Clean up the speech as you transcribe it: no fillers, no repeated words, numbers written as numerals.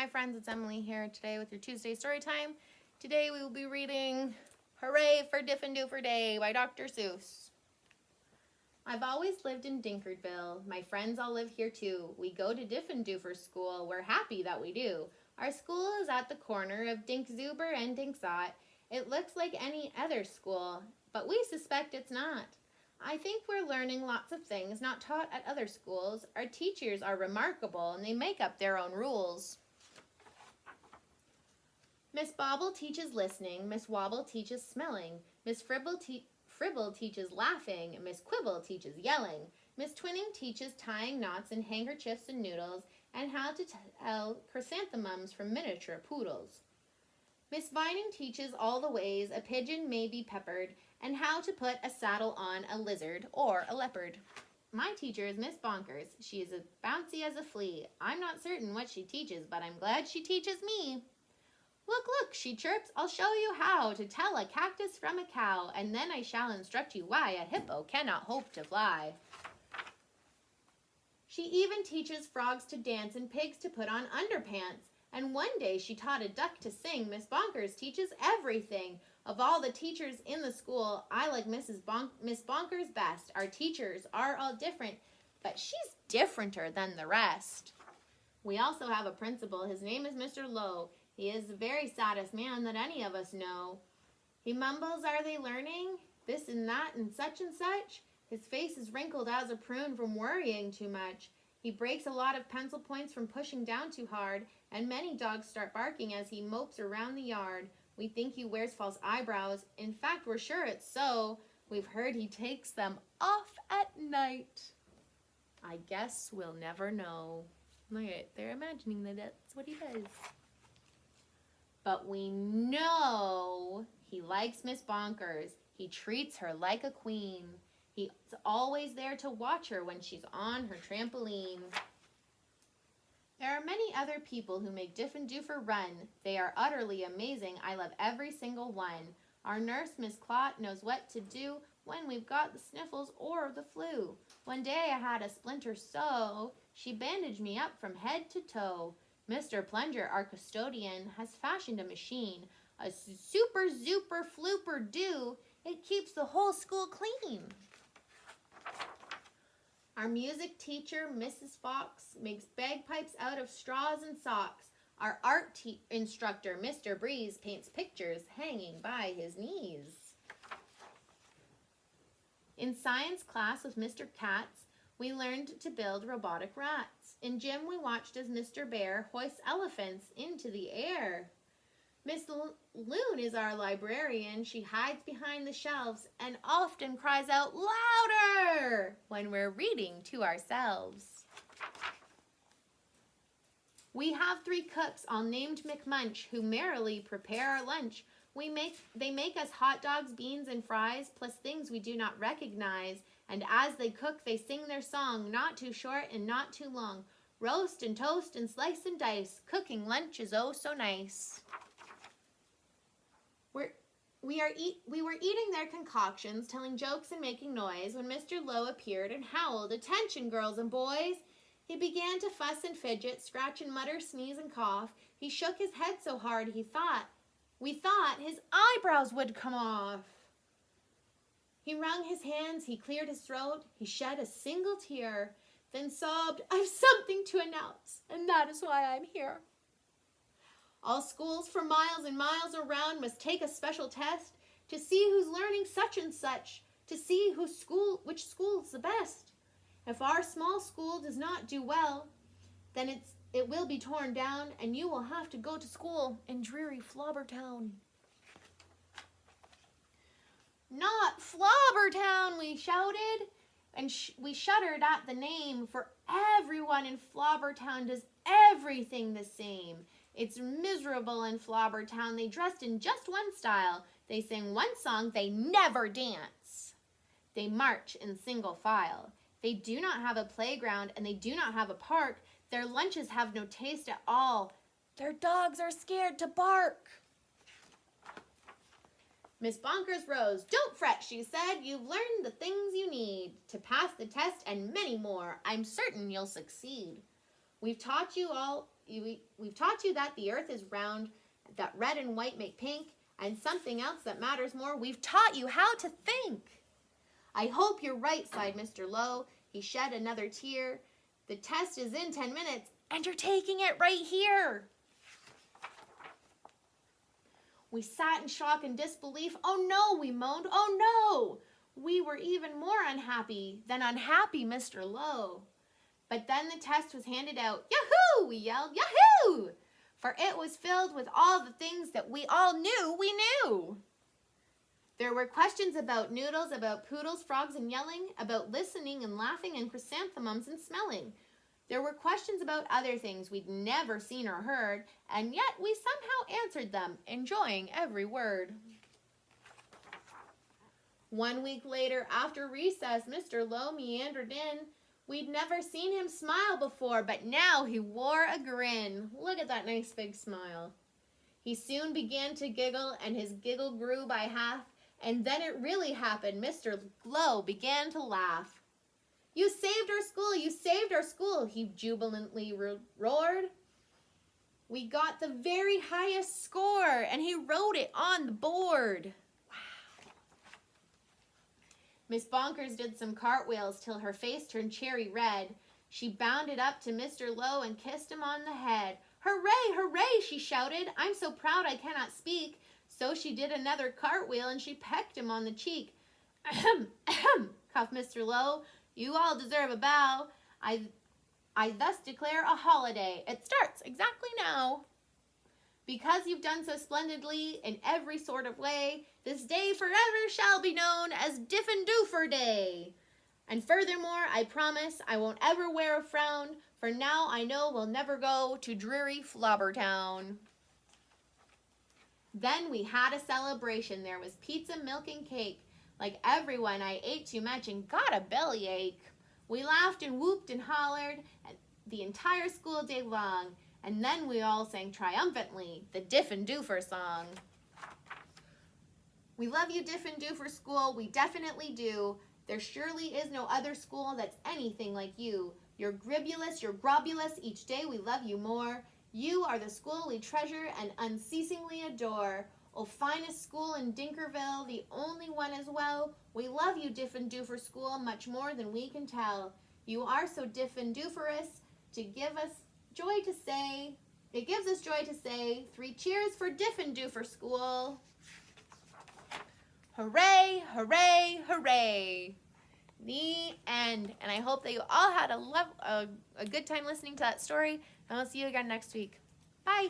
Hi friends, it's Emily here today with your Tuesday story time. Today we will be reading Hooray for Diffendoofer Day by Dr. Seuss. I've always lived in Dinkerville. My friends all live here too. We go to Diffendoofer School. We're happy that we do. Our school is at the corner of Dinkzuber and Dinksot. It looks like any other school, but we suspect it's not. I think we're learning lots of things not taught at other schools. Our teachers are remarkable and they make up their own rules. Miss Bobble teaches listening, Miss Wobble teaches smelling, Miss Fribble teaches laughing, Miss Quibble teaches yelling, Miss Twinning teaches tying knots in handkerchiefs and noodles, and how to tell chrysanthemums from miniature poodles. Miss Vining teaches all the ways a pigeon may be peppered, and how to put a saddle on a lizard or a leopard. My teacher is Miss Bonkers. She is as bouncy as a flea. I'm not certain what she teaches, but I'm glad she teaches me. Look, look, she chirps, I'll show you how to tell a cactus from a cow, and then I shall instruct you why a hippo cannot hope to fly. She even teaches frogs to dance and pigs to put on underpants, and one day she taught a duck to sing. Miss Bonkers teaches everything. Of all the teachers in the school, I like Miss Bonkers best. Our teachers are all different, but she's differenter than the rest. We also have a principal. His name is Mr. Lowe. He is the very saddest man that any of us know. He mumbles, are they learning? This and that and such and such. His face is wrinkled as a prune from worrying too much. He breaks a lot of pencil points from pushing down too hard, and many dogs start barking as he mopes around the yard. We think he wears false eyebrows. In fact, we're sure it's so. We've heard he takes them off at night. I guess we'll never know. Look at it. They're imagining that that's what he does. But we know he likes Miss Bonkers. He treats her like a queen. He's always there to watch her when she's on her trampoline. There are many other people who make Diffendoofer run. They are utterly amazing. I love every single one. Our nurse, Miss Clot, knows what to do when we've got the sniffles or the flu. One day I had a splinter so. She bandaged me up from head to toe. Mr. Plunger, our custodian, has fashioned a machine, a super zooper flooper do. It keeps the whole school clean. Our music teacher, Mrs. Fox, makes bagpipes out of straws and socks. Our art instructor, Mr. Breeze, paints pictures hanging by his knees. In science class with Mr. Katz, we learned to build robotic rats. In gym, we watched as Mr. Bear hoists elephants into the air. Miss Loon is our librarian. She hides behind the shelves and often cries out louder when we're reading to ourselves. We have 3 cooks, all named McMunch, who merrily prepare our lunch. They make us hot dogs, beans, and fries, plus things we do not recognize. And as they cook, they sing their song, not too short and not too long. Roast and toast and slice and dice. Cooking lunch is oh so nice. We were eating their concoctions, telling jokes and making noise when Mr. Lowe appeared and howled, "Attention, girls and boys!" He began to fuss and fidget, scratch and mutter, sneeze and cough. He shook his head so hard we thought his eyebrows would come off. He wrung his hands, he cleared his throat, he shed a single tear, then sobbed, "I've something to announce, and that is why I'm here. All schools for miles and miles around must take a special test to see who's learning such and such, to see which school's the best. If our small school does not do well, then it will be torn down, and you will have to go to school in dreary Flobbertown." "Not Flobbertown," we shouted, and we shuddered at the name, for everyone in Flobbertown does everything the same. It's miserable in Flobbertown. They dressed in just one style. They sing one song. They never dance. They march in single file. They do not have a playground, and they do not have a park. Their lunches have no taste at all. Their dogs are scared to bark. Miss Bonkers rose. "Don't fret," she said. "You've learned the things you need to pass the test and many more. I'm certain you'll succeed. We've taught you all we've taught you that the earth is round, that red and white make pink, and something else that matters more. We've taught you how to think. I hope you're right, sighed Mr. Lowe. He shed another tear. The test is in 10 minutes, and you're taking it right here. We sat in shock and disbelief. Oh no, we moaned. Oh no! We were even more unhappy than unhappy, Mr. Lowe. But then the test was handed out. Yahoo! We yelled. Yahoo! For it was filled with all the things that we all knew we knew. There were questions about noodles, about poodles, frogs, and yelling, about listening and laughing, and chrysanthemums and smelling. There were questions about other things we'd never seen or heard, and yet we somehow answered them, enjoying every word. 1 week later, after recess, Mr. Lowe meandered in. We'd never seen him smile before, but now he wore a grin. Look at that nice big smile. He soon began to giggle, and his giggle grew by half, and then it really happened. Mr. Lowe began to laugh. You saved our school! You saved our school! He jubilantly roared. We got the very highest score, and he wrote it on the board. Wow. Miss Bonkers did some cartwheels till her face turned cherry red. She bounded up to Mr. Lowe and kissed him on the head. Hooray! Hooray! She shouted. I'm so proud I cannot speak. So she did another cartwheel, and she pecked him on the cheek. Ahem, ahem, coughed Mr. Lowe. You all deserve a bow. I thus declare a holiday. It starts exactly now. Because you've done so splendidly in every sort of way, this day forever shall be known as Diffendoofer Day. And furthermore, I promise I won't ever wear a frown, for now I know we'll never go to dreary Flobbertown. Then we had a celebration. There was pizza, milk, and cake. Like everyone, I ate too much and got a bellyache. We laughed and whooped and hollered the entire school day long, and then we all sang triumphantly the Diffendoofer song. We love you, Diffendoofer School. We definitely do. There surely is no other school that's anything like you. You're gribulous, you're grobulous. Each day we love you more. You are the school we treasure and unceasingly adore. Oh, finest school in Dinkerville, the only one as well. We love you, Diffendoofer School, much more than we can tell. You are so diffendooferous to give us joy to say. It gives us joy to say 3 cheers for Diffendoofer School. Hooray, hooray, hooray. The end. And I hope that you all had a good time listening to that story. And I'll see you again next week. Bye.